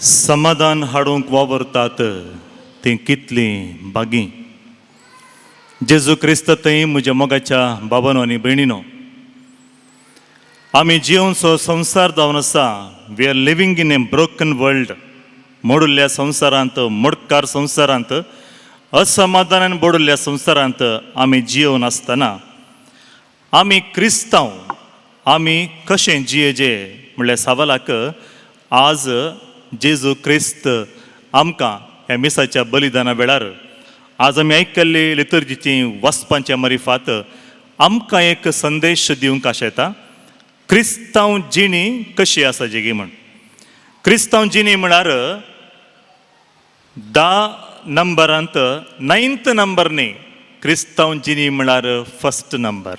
समाधान हाडूंक वावरतात ती कितली बागी. जेजू क्रिस्त थंय म्हज्या मोगाच्या बाबानो आनी भयणीनो, आमी जिवनचो संवसार जावन आसा. We are living in a broken world. मोडुल्ल्या संवसारांत, मोडकार संवसारांत, असमाधानान बोडिल्ल्या संवसारांत आमी जिवन आसतना आमी क्रिस्तांव आमी कशें जियेचे म्हणल्या सवालाक आज जेजू क्रिस्त आमकां ह्या मिसाच्या बलिदाना वेळार आज आमी आयकल्ली लितर्जीची वचपांच्या मरिफात आमकां एक संदेश दिवंक आशेता. क्रिस्तांव जिणी कशी आसा जेगी म्हण. क्रिस्तांव जिणी म्हळ्यार 10 नंबरांत 9th नंबरनी क्रिस्तांव जिणी म्हळ्यार 1st नंबर.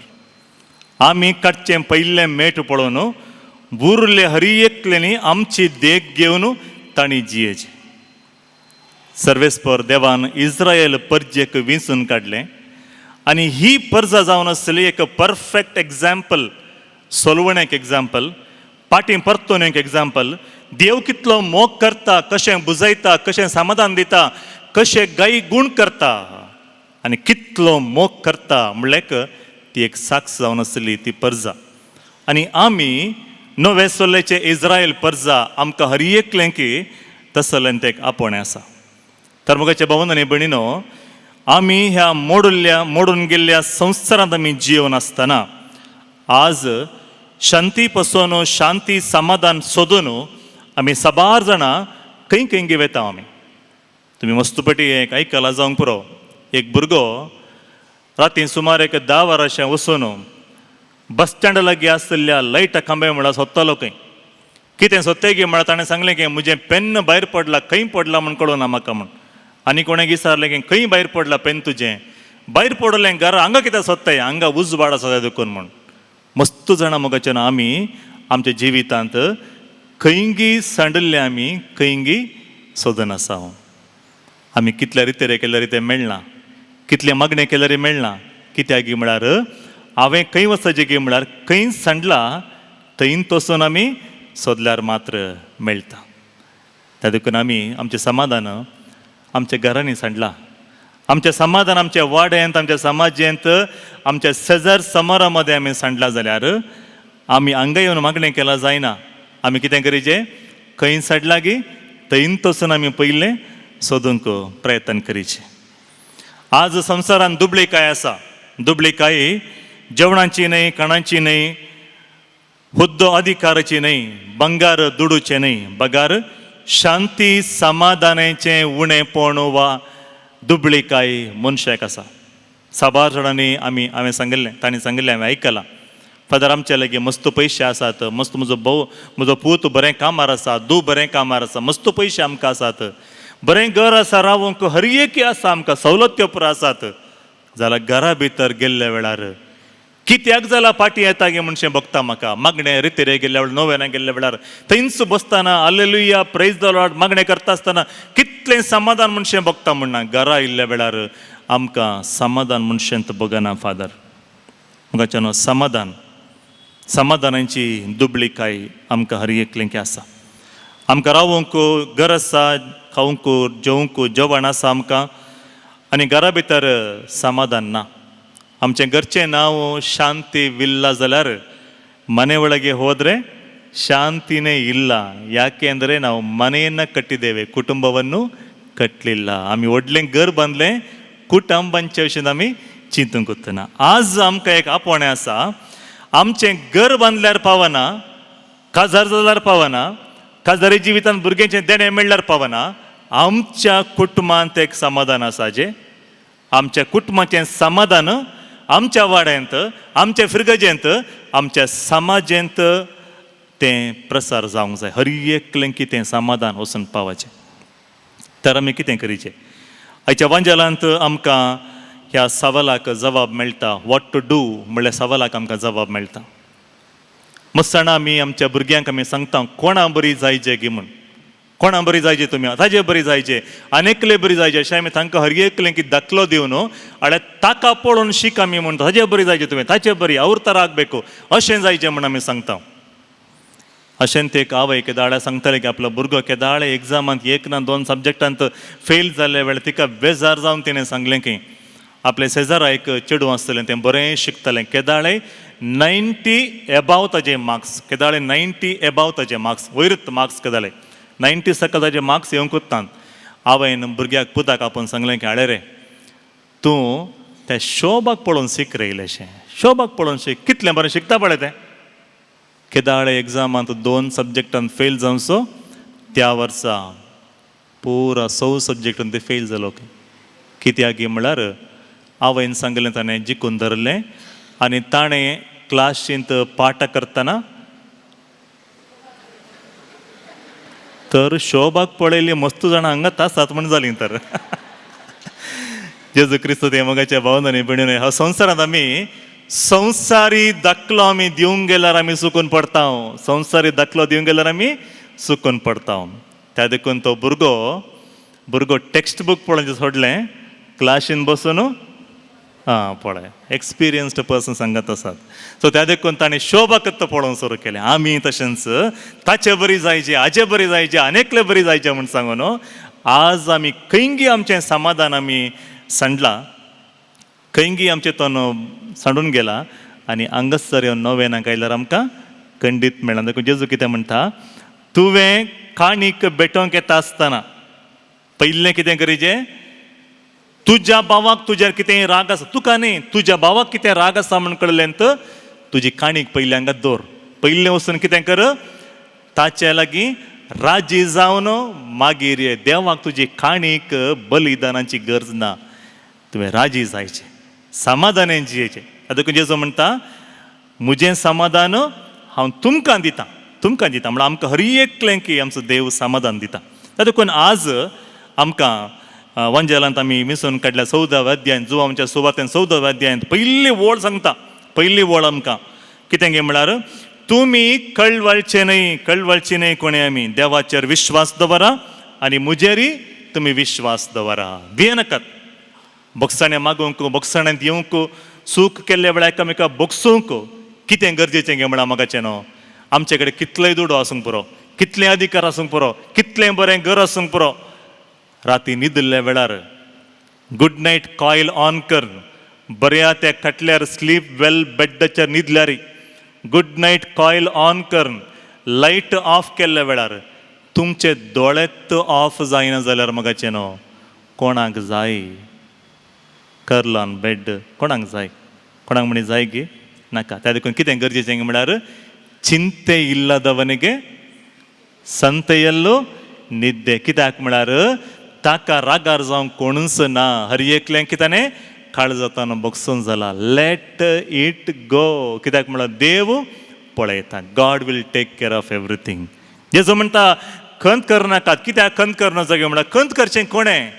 आमी काडचें पयलें मेट पळोवन उरले हरी एकलेनी आमची देख घेवन ताणी जियेचें. सर्वेस्पर देवान इस्रायल परजेक विंचून काडलें आनी ही परजा जावन आसली एक परफेक्ट एग्जाम्पल, सोलवणेक एग्जाम्पल, पाटी परतून एक एग्जाम्पल. देव कितलो मोग करता, कशें बुजयता, कशें समाधान दिता, कशें गायी गूण करता आनी कितलो मोग करता म्हणल्याक ती एक साक्ष जावन आसली ती परजा. आनी आमी नवे सोल्लेचे इस्रायल परजा आमकां हर एकलें की तसलें तें आपोणें आसा. तर मुगाचे भावन आनी भयणीनो, आमी ह्या मोडून गेल्ल्या संवसारांत आमी जिवन आसतना आज शांती पासून शांती समाधान सोदून आमी साबार जाणां खंय खंय वता. आमी तुमी मस्तुपटी एक आयकलां जावंक पुरो. एक भुरगो राती सुमार एक 10 वरांशें वचून बस स्टँडा लागीं आसलेल्या लायटा खांबे म्हळ्यार सोदतालो खंय. कितें सोदताय गे म्हळ्यार ताणें सांगलें की म्हजें पेन्न भायर पडलां, खंय पडलां म्हण कळना म्हाका म्हण. आनी कोणें विचारलें की खंय भायर पडलां पेन तुजें. भायर पडलें घरा हांगा कितें सोदताय, हांगा उजवाड आसा देखून म्हण. मस्त जाणां मोगाचे आमी आमच्या जिवितांत खंयगी सांडल्ले आमी खंयगी सोदन आसा. आमी कितल्या रितीर केल्या रिते मेळना, कितले मागणें केल्यार मेळना. कित्याक म्हळ्यार हांवें खंय वचचें गे म्हळ्यार खंय सांडला थंय तसून आमी सोदल्यार मात्र मेळटा. त्या देखून आमी आमचें समाधान आमच्या घरांनी सांडलां. आमचें समाधान आमच्या वाड्यांत, आमच्या समाजांत, आमच्या शेजार समारा मदें आमी सांडला जाल्यार आमी हांगा येवन मागणें केलां जायना. आमी कितें करीचें, खंय सांडला गी थंय तसून आमी पयलें सोदूंक प्रयत्न करीचे. आज संवसारान दुबळेकाय आसा. दुबळेकाय जेवणाची न्हय, खाणाची न्हय, हुद्दो अधिकाराची न्हय, बंगार दुडूचें न्हय, बगार शांती समाधानाचें उणेपण वा दुबळेकाय मनशाक आसा. साबार जाणांनी हांवें सांगिल्लें, तांणी सांगिल्लें हांवें आयकलां. फादर आमचे लागीं मस्त पयशे आसात, मस्त म्हजो पूत बरें कामार आसा, धूव बरें कामार आसा, मस्त पयशे आमकां आसात, बरें घर आसा, रावूंक हर एक आसा, आमकां सवलत्यो पुरो आसात. जाल्यार घरा भितर गेल्ल्या वेळार कित्याक जाल्यार पाटी येता गे म्हणशें बगता म्हाका. मागणें रितीरे गेल्ल्या वेळार, नव्यान गेल्ल्या वेळार थंयच बसतना हालेलुया प्रेज द लॉर्ड मागणें करता आसतना कितलें समाधान म्हणशें बगता म्हणना. घरा येयल्ल्या वेळार आमकां समाधान म्हणशें बगना फादर. मुगाच्यान समाधानाची दुबळीकाय आमकां हर एकलें की आसा. आमकां रावूंक घर आसा, खावूंक जेवूंक जेवण आसा आमकां, आनी घरा भितर समाधान ना. आमचें घरचें नांव शांती विल्ला जाल्यार ಮನೆ ಒಳಗೆ ಹೋದರೆ ಶಾಂತಿನೇ ಇಲ್ಲ. ಯಾಕೆಂದರೆ ನಾವು ಮನೆಯನ್ನು ಕಟ್ಟಿದ್ದೇವೆ, ಕುಟುಂಬವನ್ನು ಕಟ್ಟಲಿಲ್ಲ. आम्ही व्हडलें घर बांदलें, कुटुंबांच्या विशीं आमी चिंतूंक वतना. आज आमकां एक आपोवणें आसा. आमचें घर बांदल्यार पावना, काजार जाल्यार पावना, काजारी जिवितांत भुरग्यांचें देणें मेळ्ळ्यार पावना. आमच्या कुटुंबांत एक समाधान आसा. जें आमच्या कुटुंबाचें समाधान आमच्या वाड्यांत, आमच्या फिरगजेंत, आमच्या समाजांत तें प्रसार जावंक जाय. हर एकलें की तें समाधान वचून पावचें. तर आमी कितें करीचें. आयच्या वांजेलांत आमकां ह्या सवालाक जबाब मेळटा. वॉट टू डू म्हणल्यार सवालाक आमकां जबाब मेळटा. मस्ताना आमी आमच्या भुरग्यांक आमी सांगता कोणा बरी जायचे गी म्हूण. कोणा बरी जायचे तुमी, ताजे बरी जायचे, आनेकले बरी जायचे अशें आमी तांकां हर एकलें की दाखलो दिवन आल्या ताका पळोवन शीक आमी म्हणटा. ताजे बरी जायचे तुवें, ताचे बरी आवृत्तार आगबेको अशें जायचें म्हण आमी सांगता. अशें ते एक आवय केदाळ्या सांगताले की आपलो भुरगो केदाळे एग्जामांत 1 ना 2 सब्जेक्टांत फेल जाल्ले वेळार तिका बेजार जावन तिणें सांगलें की आपले शेजारा एक चेडूं आसतलें तें बरें शिकतालें. केदाळे 90 एबाव ताजे मार्क्स, केदाळे 90 एबाव ताजे मार्क्स, वयरूच मार्क्स केदाळे 90 सकयल ताजे मार्क्स येवंकूच ना. आवयन भुरग्याक पुताक आपोवन सांगलें की आडे रे तूं त्या शोबाक पळोवन सीख रे इल्लेशें, शोबाक पळोवन शीक, कितलें बरें शिकता पळय तें. केदाळे एग्जामांत 2 सब्जेक्टांत फेल जावनसो त्या वर्सा पुरा 6 सब्जेक्टांत ते फेल जालो. कित्याक म्हळ्यार आवयन सांगलें ताणें जिखून धरलें आनी ताणें क्लासींत पाठ करतना तर शोबाक पळयली मस्तू जाणां हांगा तासात म्हण जालीं तर. जेजू क्रिस्त ते मोगाच्या भावनांनी भयणीनो, ह्या संवसारांत आमी संवसारी दाखलो आमी दिवंक गेल्यार आमी चुकून पडटा. संवसारी दाखलो दिवंक गेल्यार आमी चुकून पडटा. त्या देखून तो भुरगो टेक्स्ट बूक पळोवन सोडलें, क्लासीन बसून पळय एक्सपिरियन्स्ड पर्सन सांगत आसात. सो त्या देखून ताणें शोबाकच पळोवन सुरू केलें. आमी तशेंच ताचे बरी जायचे, हाजे बरी जायचे, आनेकले बरी जायचे म्हण सांगून आज आमी खंयगी आमचें समाधान आमी सांडलां, खंयगी आमचें तो सांडून गेला आनी हांगाच जर नवें नाका आयल्यार आमकां खंडीत मेळना. देखून जेजू कितें म्हणटा, तुवें काणीक भेटोवंक येता आसतना पयलें कितें करीचें, तुज्या भावाक तुज्यार कितेंय राग आसा, तुका न्ही, तुज्या भावाक कितें राग आसा म्हण कळलें तर तुजी काणीक पयलीं हांगात दवर. पयलें वचून कितें कर, ताचे लागीं राजी जावन मागीर ये. देवाक तुजी काणीक बलिदानाची गरज ना, तुवें राजी जायचें, समाधानान जियेचें. देखून जेजू म्हणटा, म्हजें समाधान हांव तुमकां दितां, तुमकां दितां. म्हळ्यार आमकां हर एकलें की आमचो देव समाधान दिता. देखून आज आमकां वंजलांत आमी विसरून काडल्या 14व्या अध्यायान, जो आमच्या सुवातेन 14व्या अध्यायान पयली वळ सांगता. पयली वळ आमकां कितें गे म्हळ्यार, तुमी कळवळचे न्हय कोणें आमी, देवाचेर विश्वास दवरा आनी म्हजेरय तुमी विश्वास दवरा. भियेनाकात. बोगसाणें मागूंक, बोगसाणें दिवंक, सूख केल्ले वेळार एकामेकाक बोगसूंक कितें गरजेचें गे म्हळ्यार मोगाचें न्हू. आमचे कडेन कितलोय दुडो आसूंक पुरो, कितले अधिकार आसूंक पुरो, कितलें बरें घर आसूंक पुरो, राती न्हिदल्या वेळार गुड नायट कॉयल ऑन कर, बऱ्या त्या खटल्यार स्लीप वेल बेड्डाचेर न्हिदल्यार गुड नायट कॉयल ऑन कर. लायट ऑफ केल्ल्या वेळार तुमचे दोळेत ऑफ जायना जाल्यार मोगाचें न्हू. कोणाक जाय कर्ल ऑन बेड, कोणाक जाय, कोणाक म्हणे जाय गे नाका. त्या देखून कितें गरजेचें म्हळ्यार, चिंते इल्लादवनिगे संतयल्लो निद्दे. कित्याक म्हळ्यार ताका रागार जावंक कोणूच ना, हर एकलें कितें काळ जाताना बोगसून जाला. Let it go. कित्याक म्हळ्यार देव पळयता. God will take care of everything. जेजू म्हणटा खंत करनाकात. कित्याक खंत करना जागे म्हळ्यार खंत करचें कोणें,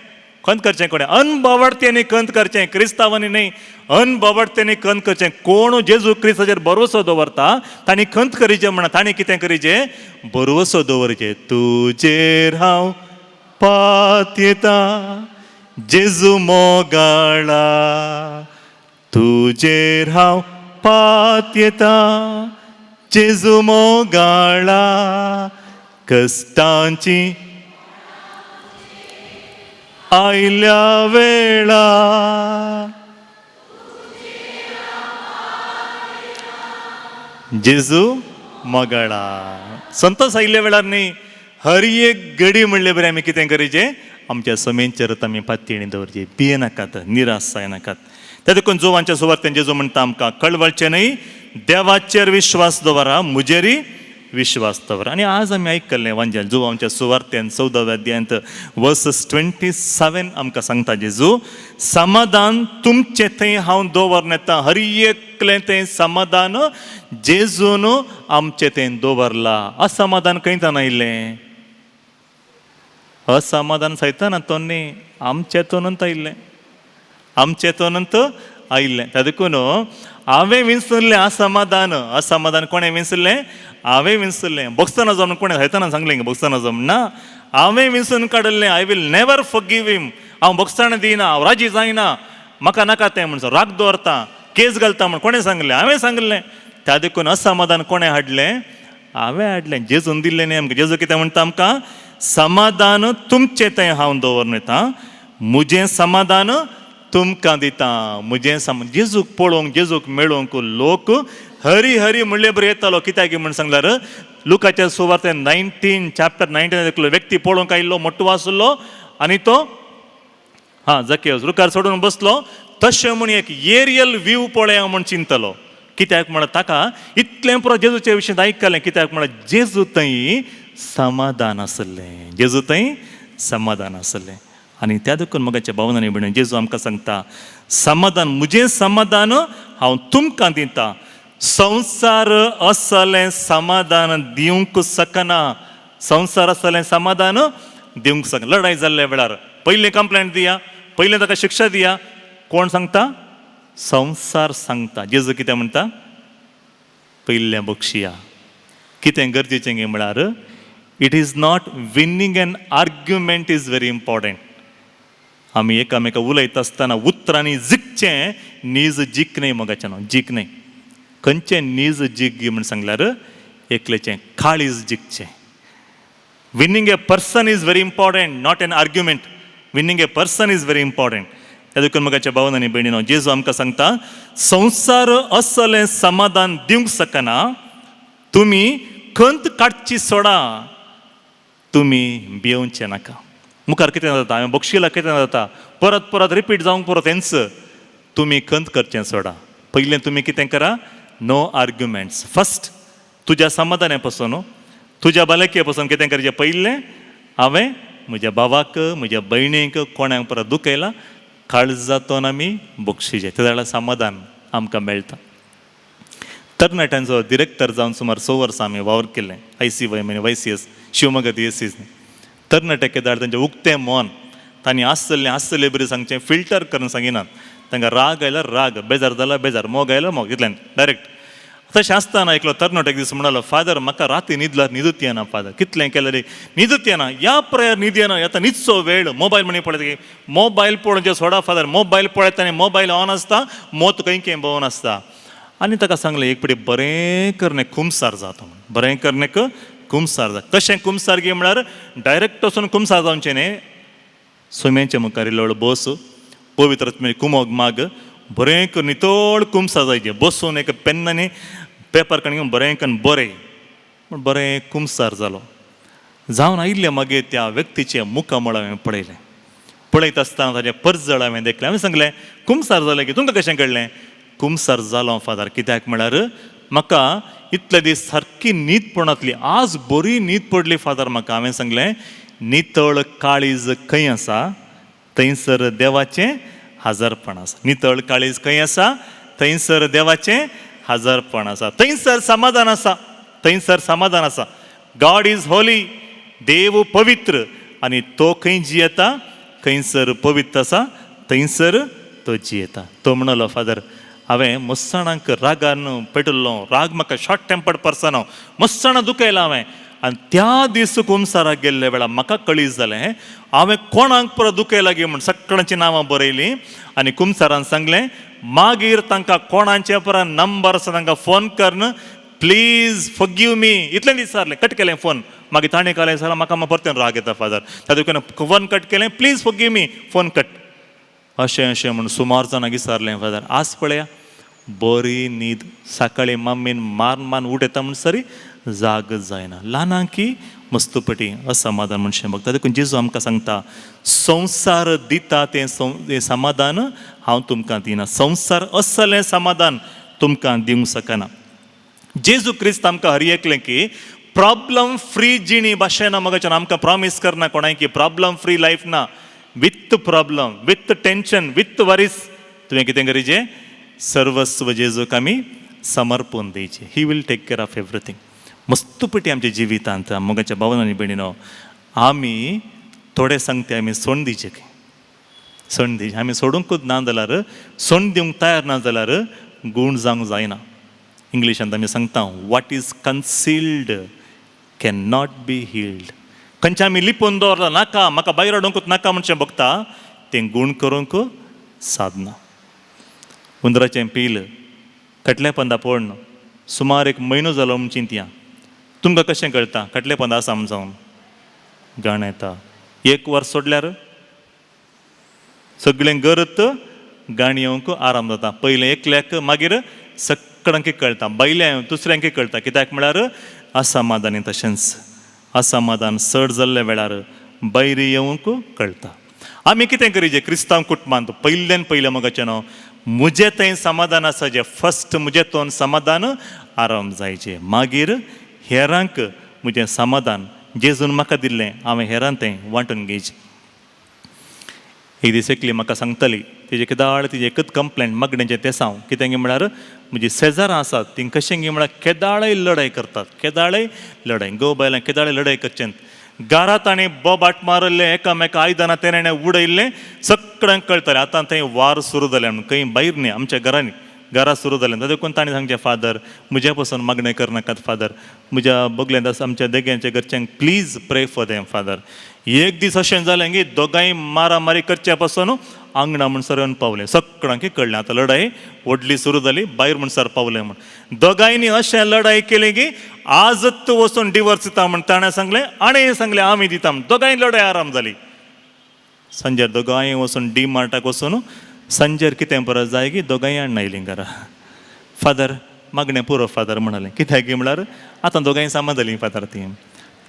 खंत करचें कोणें, अनबावडतेनी खंत करचें. क्रिस्तांवांनी न्ही, अनबावडतेनी खंत करचें. कोण जेजू क्रिस्ताचेर भरवसो दवरता तांणी खंत करीचें म्हणा. तांणी कितें करीचें, भरवसो दवरचें. तुजेर हांव पात येता जेजू मोगाळा, तुजेर हांव पात येता जेजू मोगाळा, कश्टांची आयल्या वेळा जेजू मोगाळा. संतोष आयिल्ल्या वेळार न्ही, हर एक घडी म्हणले बरें आमी कितें करीचें, आमच्या समेंचेर आमी पातयेणी दवरची. भियेनाकात, निराश जायनाकात. त्या देखून जोवांच्या सुवातेन जेजू म्हणटा आमकां कळवळचें न्हय, देवाचेर विश्वास दवरा, म्हजेरय विश्वास दवरा. आनी आज आमी आयकल्लें वांजेल जो आमच्या सुवातेन 14व्या अध्यायांत वर्सेस 27 आमकां सांगता जेजू, समाधान तुमचें थंय हांव दवरून येता. हर एकलें तें समाधान जेजून आमचें तें दवरलां. असमाधान खंयच्यान आयिल्लें, असमाधान सैतानांतून न्ही, आमचेतूनच आयिल्लें, आमचेतूनच आयिल्लें. त्या देखून हांवें विसरलें असमाधान. असमाधान कोणें विसरलें, हांवें विसरलें. बोगसना जावन कोणें सैतानान सांगलें बोगसना जावन ना, हांवें विसरून काडलें. आय वील नेवर फॉरगिव हिम. हांव बोगसण दिना, हांव राजी जायना, म्हाका नाका तें म्हणून राग दवरता, केस घालता म्हण कोणें सांगलें, हांवें सांगलें. त्या देखून असमाधान कोणें हाडलें, हांवें हाडलें जेजून दिल्लें न्ही आमकां. जेजू कितें म्हणटा आमकां, समाधान तुमचें तें हांव दवरून येता, म्हजें समाधान तुमकां दिता. जेजूक पळोवंक जेजूक मेळोवंक लोक हरी हरी म्हणले बरें येतालो. कित्याक म्हण सांगल्यार लुकाच्या सुवार्तेन 19 चॅप्टर 19 एकलो व्यक्ती पळोवंक आयिल्लो, मोठो आसलो आनी तो जकेस रुखार सोडून बसलो. तशें म्हण एक एरियल व्यू पळया म्हण चिंतलो. कित्याक म्हण ताका इतलें पुरो जेजूचे विशीं आयकलें. कित्याक म्हण जेजू थंय समाधान आसलें, जेजू थंय समाधान आसलें. आनी त्या देखून मोगाच्या भावनांनी भयणी, जेजू आमकां सांगता, समाधान म्हजें समाधान हांव तुमकां दिता. संवसार असलें समाधान दिवंक शकना. संवसार असलें समाधान दिवंक शकना. लढाई जाल्ल्या वेळार पयलीं कंप्लेंट दिया, पयलीं ताका शिक्षा दिया. कोण सांगता? संवसार सांगता. जेजू कितें म्हणटा? पयलें बक्षिया. कितें गरजेचें गे म्हळ्यार, it is not winning an argument is very important. आमी एकामेका उलयता आसतना उतरांनी जिखचें, नीज जीख न्हय मोगाचें न्हय, जीख न्हय. खंयचें नीज जीख गी म्हण सांगल्यार एकलेचें काळीज जिखचें. Winning a person is very important, not an argument. Winning a person is very important. त्या देखून मोगाच्या भावनांनी भयणीनो, जेजू आमकां सांगता, संवसार असलें समाधान दिवंक शकना. तुमी खंत काडची सोडा, तुमी भियेवचें नाका. मुखार कितें जाता, हांवें बक्षिलां कितें जाता, परत परत रिपीट जावंक पुरो तेंच. तुमी खंत करचें सोडा. पयलें तुमी कितें करा, नो आर्ग्युमेंट्स. फस्ट तुज्या समाधाना पासून, तुज्या भलायके पासून कितें करचें, पयलें हांवें म्हज्या भावाक, म्हज्या भयणीक, कोणाक परत दुखयलां, काळजांतून आमी बक्षिचें. त्या वेळार समाधान आमकां मेळटा. तरणाट्यांचो डिरेक्टर जावन सुमार 6 वर्सां आमी वावर केलें. ICY म्हणजे YCS शिवमोगा DSCs. तरणाटे केदार तांचें उक्तें मन तांणी आसतलें बरें सांगचें, फिल्टर करून सांगिनात. तांकां राग आयल्यार राग, बेजार जाला बेजार, मोग आयलो मोग, इतल्यान डायरेक्ट. तशें आसतना एकलो तरणाटो एक दीस म्हणलो, फादर म्हाका राती न्हिदूच येना फादर. कितलें केलें रे, न्हिदूच येना. या प्रेयर न्हीद येना, आतां न्हिदचो वेळ. मोबायल म्हणी पळयता, मोबायल पळोवचें सोडा फादर. मोबायल पळयता आनी मोबायल ऑन आसता, मोत खंय भोंवन आसता. आनी ताका सांगलें, एक पटी बरें करनें कुमसार जाता म्हण. बरें करनेक कुमसार जाता. कशें कुमसार गे म्हळ्यार डायरेक्ट वचून कुमसार जावचें न्ही. सुम्याच्या मुखार इल्लो बस, पवित्र कुमोग माग, बरें कर नितळ कुमसार जायचें. बसून एक पेन आनी पेपर करून घेवन बरें करून बरें बरें कुमसार जालो. जावन आयिल्ले मागीर त्या व्यक्तीचें मुखामळ हांवें पळयत आसतना ताचें पर्जळ हांवें देखलें. हांवें सांगलें, कुमसार जालें की तुमकां कशें कळलें? कुमसार जालो फादर. कित्याक म्हळ्यार म्हाका इतले दीस सारकी न्हीद पडनासली, आज बरी न्हीद पडली फादर म्हाका. हांवें सांगलें, नितळ काळीज खंय आसा थंयसर देवाचें हजरपण आसा. नितळ काळीज खंय आसा थंयसर देवाचें हजरपण आसा. थंयसर समाधान आसा, थंयसर समाधान आसा. गॉड इज होली, देव पवित्र, आनी तो खंय जियेता, खंयसर पवित्र आसा थंयसर तो जियेता. तो म्हणलो, फादर हांवें मस्सणांक रागान पेटल्लो, राग म्हाका शॉर्ट टेम्पर्ड पर्सन, हांव मस्सणां दुखयलां हांवें. आनी त्या दीस कुमसाराक गेल्ले वेळार म्हाका कळीत जालें, हांवें कोणाक परत दुखयलां गे म्हण. सगळ्यांची नांवां बरयलीं आनी कुमसारान सांगलें, मागीर तांकां कोणाचे परत नंबर आसा तांकां फोन कर, प्लीज फॉरगिव मी. इतलें विचारलें, कट केलें फोन. मागीर ताणें कालें जाल्यार म्हाका परतें राग येता फादर. त्या देखून फोन कट केलें, please forgive me, phone cut. अशें म्हणून सुमार जाणांक विचारलें फादर. आज पळया, बरी न्हीद, सकाळीं मम्मीन मान उठयता म्हण सरी जाग जायना. ल्हानांकी मस्तुपटी असमाधान म्हणशें बघता. देखून जेजू आमकां सांगता, संवसार दिता तें समाधान हांव तुमकां दिना. संवसार असलें समाधान तुमकां दिवंक शकना. जेजू क्रिस्त आमकां हर एकलें की प्रॉब्लम फ्री जिणी भाशेन मोगाच्यान आमकां प्रॉमीस करना कोणाय की प्रॉब्लम फ्री लायफ ना. With problem, with tension, with worries तुवें कितें करीचें, सर्वस्व जेजूक आमी समर्पून दिवचें. He will take care of everything. मस्तुपटी आमच्या जिवितांत मोगाच्या भावनांनी भयणीनो, आमी थोडे सांगते आमी सोण दिवचें. सोण दिवचें आमी सोडूंकूच ना जाल्यार, सोण दिवंक तयार ना जाल्यार गूण जावंक जायना. इंग्लिशांत आमी सांगता, what is concealed can not be healed. खंयचें आमी लिपोवन दवरला नाका, म्हाका भायर हाडूंकूच नाका म्हणचें बघता, तें गूण करूंक साधना. उंदराचें पील कटल्या पंदा पडन सुमार 1 म्हयनो जालो म्हणची तियां. तुमकां कशें कळटा कटलेपणां समजावन गाणें येता 1 वर्स सोडल्यार सगळें गरत गाणी येवंक आराम जाता पयलें एकल्याक मागीर सगळ्यांक कळटा बैल्या दुसऱ्यांक कळटा कित्याक म्हळ्यार असमाधानी तशेंच असमाधान चड जाल्ल्या वेळार बैरी येवंक कळटा आमी कितें करीचे क्रिस्तांव कुटुंबांत पयल्यान पयलें मोगाचें न्हू म्हजें थंय समाधान आसा जें फस्ट म्हजें तोंड समाधान आराम जायचें मागीर हेरांक म्हजें समाधान जेजून म्हाका दिल्लें हांवें हेरां तें वांटून घेवचें एक दीस एकली म्हाका सांगताली तेजे केदाळ तिजे एकच कंप्लेंट मागणेचें तें सांग कित्याक म्हळ्यार म्हजी शेजारां आसात तीं कशें गी म्हळ्यार केदाळय लढाय करतात केदाळय लढाय गो बायलां केदाळय लढाय करचें घरांत ताणें बोबाट मारले एकामेका आयदनां तेणें उडयल्लें सगळ्यांक कळटलें आतां थंय वार सुरू जालें म्हणून खंय भायर न्ही आमच्या घरांनी घरा सुरू जालें देखून ताणें सांगचें फादर म्हज्या पासून मागणें करनाकात फादर म्हज्या बगलेंत आसा आमच्या देग्यांच्या घरच्यांक प्लीज प्रे फॉर देम फादर एक दीस अशें जालें की दोगांय मारामारी करच्या पासून आंगणा म्हणसर येवन पावलें सगळ्यांक कळ्ळें आतां लढाई व्हडली सुरू जाली भायर म्हणसर पावलें म्हण दोगांयनी अशें लढाई केली की आजच वचून डिवोर्स दिता म्हण ताणें सांगलें आणी सांगलें आमी दिता म्हण दोगांय लढाई आराम जाली संजेर दोगांय वचून डी मार्टाक वचून संजेर कितें परत जाय की दोगांय हाडून आयलीं घरा फादर मागणें पुरो फादर म्हणलें कित्याक की म्हळ्यार आतां दोगांय समाधाली फादर ती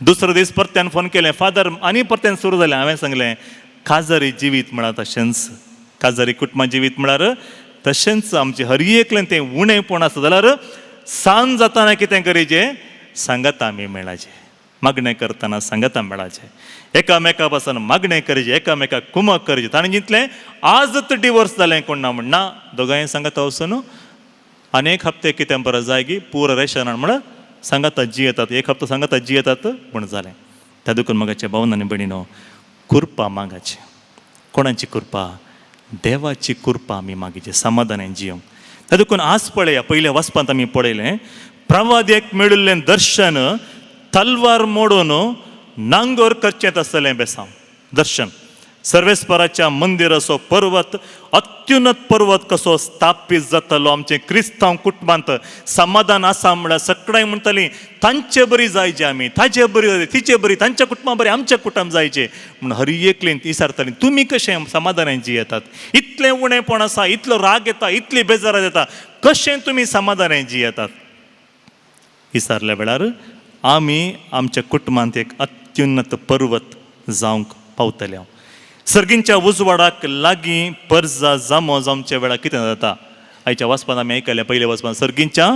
दुसरो दीस परत्यान फोन केलें फादर आनी परत्यान सुरू जालें हांवें सांगलें काजरी जिवीत म्हळ्यार तशेंच काजरी कुटुंबां जिवीत म्हळ्यार तशेंच आमचें हर एकलें तें उणेंपण आसा जाल्यार सांज जाताना कितें करीचें सांगात आमी मेळाचें मागणें करतना सांगाता मेळाचें एकामेका पासून मागणें करचें एकामेकाक कुमक करचें ताणें चिंतलें आजच डिवोर्स जालें कोण ना म्हण ना दोगांय सांगाता वचून आनेक हप्ते कितें परत जाय की पुरो रेशनान म्हळ्यार सांगाता जी येतात एक हप्तो सांगाता जी येतात म्हण जालें त्या देखून मगाच्या भावनांनी भयणीनो कृपा मागाची कोणाची कृपा देवाची कृपा आमी मागीचे समाधानान जियोंक त्या देखून आज पळया पयल्या वचपांत आमी पळयलें प्रवाद्याक मेळिल्लें दर्शन तलवार मोडून नांगोर करचें आसलें बेसांव दर्शन सर्वेस्पराच्या मंदिर असो पर्वत अत्युन्नत पर्वत कसो स्थापीत जातलो आमचे क्रिस्तांव कुटुंबांत समाधान आसा म्हळ्यार सगळ्यांक म्हणटलीं तांचे बरी जायचे आमी ताचे बरी तिचे बरी तांच्या कुटुंबा बरी आमच्या कुटुंब जायचे म्हण हर एकलेन विचारतालीं तुमी कशें समाधानान जियेतात इतलें उणेंपण आसा इतलो राग येता इतली बेजारात येता कशें तुमी समाधानान जियेतात विचारल्या वेळार आमी आमच्या कुटुंबांत एक अत्युन्नत पर्वत जावंक पावतले सर्गींच्या उजवाडाक लागीं पर्जा जामो जावच्या वेळार कितें जाता आयच्या वचपान आमी आयकलें पयल्या वचपान सर्गींच्या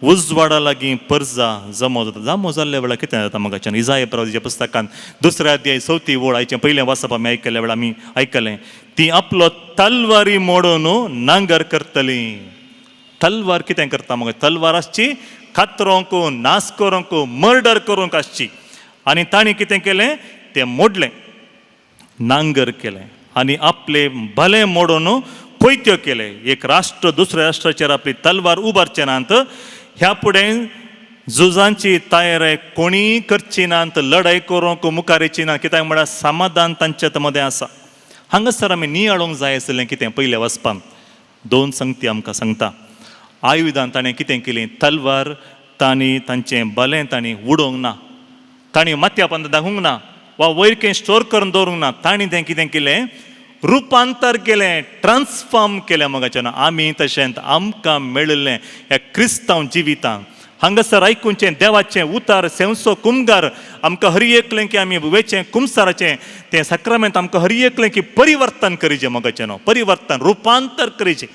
उजवाडा लागीं पर्जा जमो जाता जामो जाल्ल्या वेळार कितें जाता म्हाका इजाया प्रवादीच्या पुस्तकांत 2 अध्याय 4 वळ आयचें पयलें वचप आमी आयकल्या वेळार आमी आयकलें ती आपलो तलवारी मोडून नांगर करतली तलवार कितें करता म्हाका तलवार आसची कातरोंक नास करूंक मर्डर करूंक आसची आनी ताणें कितें केलें तें मोडलें नांगर केलें आनी आपले भलें मोडून कोयत्यो केले एक राष्ट्र दुसऱ्या राष्ट्राचेर आपली तलवार उबारचे नात ह्या फुडें झुजांची तयारी कोणी करची नात लढाई करूंक मुखार ना कित्याक म्हळ्यार समाधान तांच्या मदें आसा हांगासर आमी नियाळोंक जाय आसलें कितें पयल्या वचपान 2 संगती आमकां सांगता आयुधान ताणें कितें केली तलवार तांणी तांचें भलें तांणी उडोवंक ना तांणी माथ्यापर्यंत दाखोवंक ना वा वयर स्टोर करून दवरूंक ना तांणी तें कितें केलें रुपांतर केलें ट्रान्सफॉर्म केलें मोगाचें आमी तशेंच आमकां मेळिल्लें ह्या क्रिस्तांव जिवितांत हांगासर आयकुचें देवाचें उतार सेवसो कुमगार आमकां हर एकलें की आमी वेचें कुमसाराचें तें सक्रामेंत आमकां हर एकलें की परिवर्तन करीचें मोगाचें परिवर्तन रुपांतर करीचें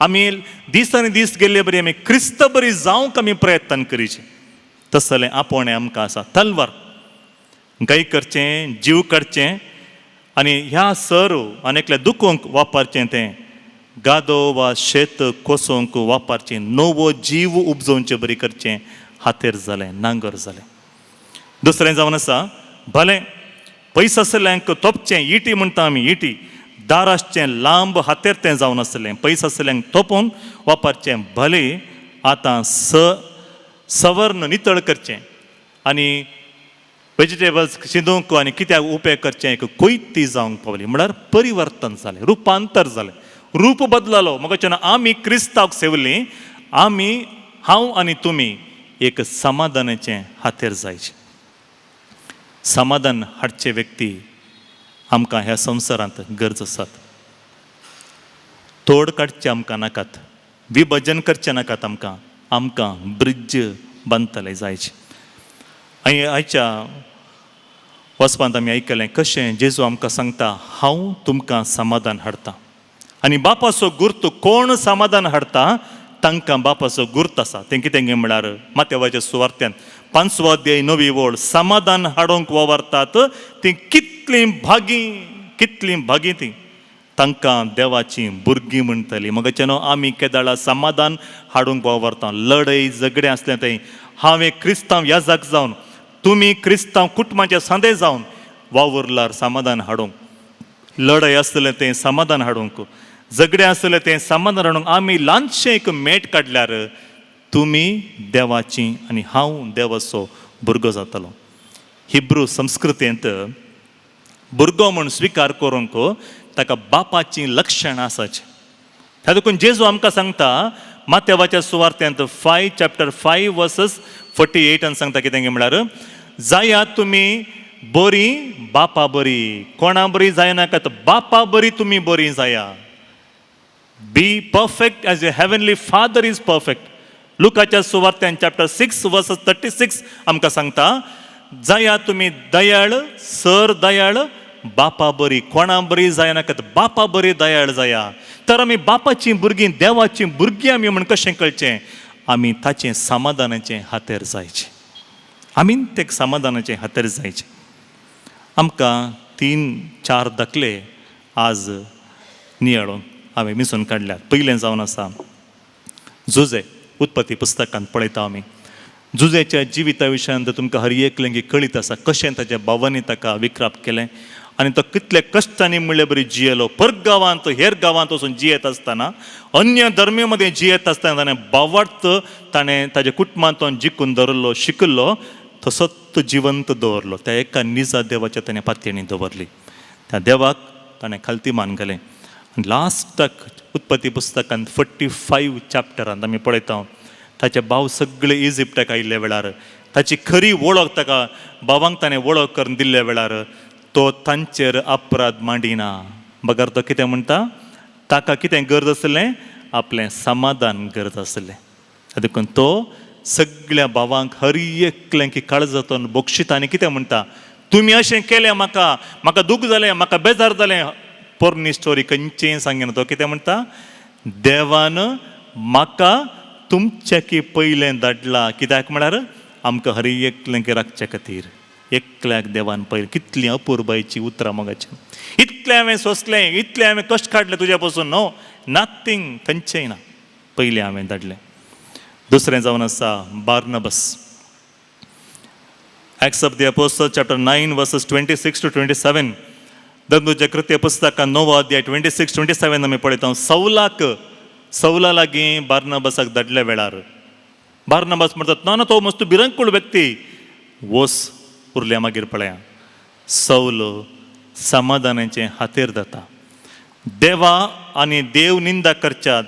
आमी दीस आनी दीस गेल्ले बरी आमी क्रिस्त बरी जावंक आमी प्रयत्न करीचें तसलें आपोवणें आमकां आसा तलवार गाय करचें जीव काडचें आनी ह्या सर आनेकल्या दुखोवंक वापरचें तें गादो वा शेत कोसोवंक वापरचें नवो जीव उपजोवचें बरी करचें हातेर जालें नांगर जालें दुसरें जावन आसा भलें पयस आसल्यांक तोपचें इटी म्हणटा आमी इटी दाराचें लांब हातेर तें जावन आसलें पयस आसल्यांक तोपून वापरचें भलें आतां सवर्ण नितळ करचें आनी वेजिटेबल्स शिंदूंक आनी कित्याक उपेग करचें एक कोयती जावंक पावली म्हळ्यार परिवर्तन जालें रुपांतर जालें रूप बदललो म्हाका आमी क्रिस्तांव सेवलीं आमी हांव आनी तुमी एक समाधानाचें हातेर जायचें. समाधान हाडचे व्यक्ती आमकां ह्या संवसारांत गरज आसात. तोड काडचे आमकां नाकात, विभजन करचें नाकात. आमकां ब्रिज बांदतले जायचे. आयच्या वचपांत आमी आयकलें कशें जेजू आमकां सांगता, हांव तुमकां समाधान हाडटां. आनी बापाचो गुर्त कोण समाधान हाडटा तांकां बापाचो गुर्त आसा. तें कितें गे म्हळ्यार माथेवाच्या सुवार्थ्यांत 5वो अध्याय 9वी ओळ, समाधान हाडूंक वावरतात तीं कितलीं भागी तीं, तांकां देवाची भुरगीं म्हणटलीं. मगचे न्हू आमी केदाळा समाधान हाडूंक वावरता. लढाई झगडें असलें थंय हांव एक क्रिस्तांव याजक जावन, तुमी क्रिस्तांव कुटुंबाचे सांदे जावन वावुरल्यार समाधान हाडूंक. लढाई आसतलें तें समाधान हाडूंक, झगडें आसतलें तें समाधान हाडूंक आमी ल्हानशें एक मेट काडल्यार तुमी देवाची आनी हांव देवाचो भुरगो जातलो. हिब्रू संस्कृतेंत भुरगो म्हूण स्विकार करूंक ताका बापाची लक्षणां आसाचीं. त्या देखून जेजू आमकां सांगता माथेवाच्या सुवार्थेंत 5 वर्सेस 48 सांगता कितें म्हळ्यार, जाया तुमी बरीं बापा बरीं. कोणा बरीं जायनाकात, बापा बरीं तुमी बरीं जाया. Be perfect as a heavenly father is perfect. लुकाच्या सुवार्थ्यान 6 वर्सेस 36 आमकां सांगता, जाया तुमी दयाळ, सर दयाळ, बापा बरी. कोणा बरी जायनाकात, बापा बरी दयाळ जाया. तर आमी बापाचीं भुरगीं, देवाचीं भुरगीं आमी म्हण कशें कळचें? आमी ताचें समाधानाचें हातेर जायचें. आमीन तें समाधानाचें हातेर जायचें. आमकां 3-4 दाखले आज नियाळून हांवें मिसून काडल्यात. पयलें जावन आसा जुजे. उत्पत्ती पुस्तकांत पळयता आमी जुजेच्या जिविता विशयान तुमकां हर एकलें कळीत आसा कशें ताच्या भावांनी ताका विक्राप केलें आनी तो कितले कश्टांनी म्हणले बरी जियेलो. परगांवांत हेर गांवांत वचून जियेत आसतना, अन्य धर्मे मदें जियेत आसतना ताणें भावार्थ ताणें ताच्या कुटुंबांत तो जिखून दवरलो, शिकलो, तसोच जिवंत दवरलो. त्या एका निजा देवाच्या ताणें पातयेणी दवरली. त्या देवाक ताणें खालती मान घालें. आनी लास्टाक उत्पत्ती पुस्तकांत 45 चॅप्टरांत आमी पळयता ताचे भाव सगळे इजिप्टाक आयिल्ले वेळार ताची खरी वळख ताका भावांक ताणें वळख करून दिल्ल्या वेळार तो तांचेर अपराध मांडिना. बगर तो कितें म्हणटा, ताका कितें गरज आसलें? आपलें समाधान गरज आसलें. देखून तो सगळ्या भावांक हर एकलें की काळजांतून बक्षिता आनी कितें म्हणटा, तुमी अशें केलें, म्हाका दूख जालें, म्हाका बेजार जालें. पोरणी स्टोरी खंयचेय सांगिना. तो कितें म्हणटा, देवान म्हाका तुमचे की पयलें धाडला. कित्याक म्हळ्यार आमकां हर एकलें की राखचे खातीर एकल्याक देवान पयलें. कितलीं अपुरबायची उतरां मोगाचीं. इतलें हांवें सोंसलें, इतलें हांवें कश्ट काडले तुज्या पासून. नो, नथींग, खंयचेंय ना. पयलें हांवें धाडलें. दुसरें जावन आसा Barnabas. Acts of the apostles chapter 9 verses 26 to 27. धर्मूच्या कृत्य पुस्तकांत 9 अध्याय 26-27 आमी पळयता. सौला लागीं बार्नबासाक धाडल्या वेळार बार्नबास म्हणटात, ना तो मस्त भिरंकूळ व्यक्ती. वोस उरल्या मागीर पळया, सौल समाधानाचें हातेर जाता. देवा आनी देव निंदा करच्या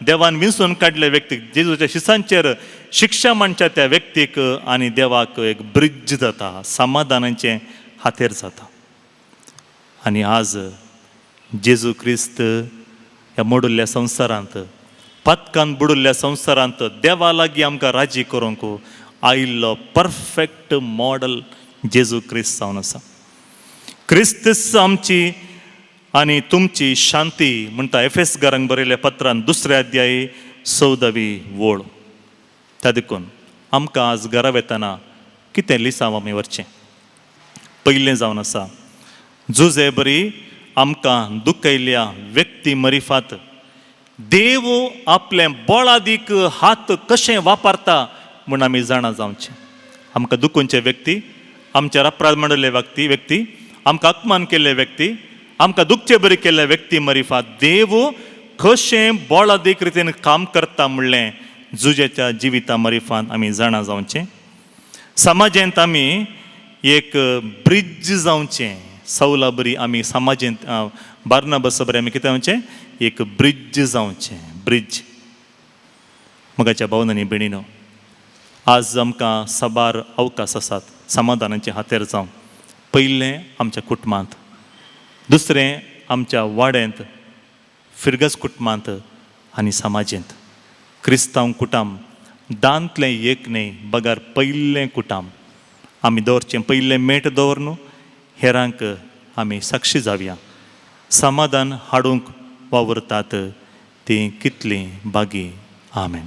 देवान विंसून काडल्या व्यक्तीक, जेजूच्या शिसांचेर शिक्षा मांडच्या त्या व्यक्तीक आनी देवाक एक ब्रिज जाता, समाधानाचें हातेर जाता. आनी आज जेजू क्रिस्त ह्या मोडुल्ल्या संवसारांत, पदकान बुडुल्ल्या संवसारांत देवा लागीं आमकां राजी करूंक आयिल्लो परफेक्ट मॉडल जेजू क्रिस्त जावन आसा. क्रिस्त आमची आनी तुमची शांती म्हणटा एफेसकारांक बरयल्ल्या पत्रांत 2 अध्याय 14वी ओळ. त्या देखून आमकां आज घरा वेतना कितें लिसांव आमी व्हरचें? पयलें जावन आसा जुजे बरी आमकां दुखयल्ल्या व्यक्ती मरिफात देव आपलें बळादीक हात कशें वापरता म्हूण आमी जाणा जावचें. आमकां दुखोवचे व्यक्ती, आमचेर अपराध मांडिल्ले व्यक्ती, आमकां अपमान केल्ले व्यक्ती, आमकां दुखचे बरी केल्ले व्यक्ती मरिफात देव कशें बळादीक रितीन काम करता म्हणलें जुजेच्या जिविता मरिफात आमी जाणा जावचें. समाजांत आमी एक ब्रिज जावचें. सौला बरी आमी समाजांत बार्नबासा बरी आमी कितें जावचें? एक ब्रिज जावचें. ब्रिज. मगाच्या भावनांनी भयणीनो, आज आमकां साबार अवकाश आसात समाधानाचे हातेर जावं. पयलें आमच्या कुटुंबांत, दुसरें आमच्या वाड्यांत, फिरगस कुटुंबांत आनी समाजींत. क्रिस्तांव कुटाम दांतलें एक न्ही बगार पयलें कुटाम. आमी दवरचें पयलें मेट दवर न्हू, हेरांक आमी साक्षी जावया. समाधान हाडूंक वावरतात तीं कितलीं बागी. आमेन.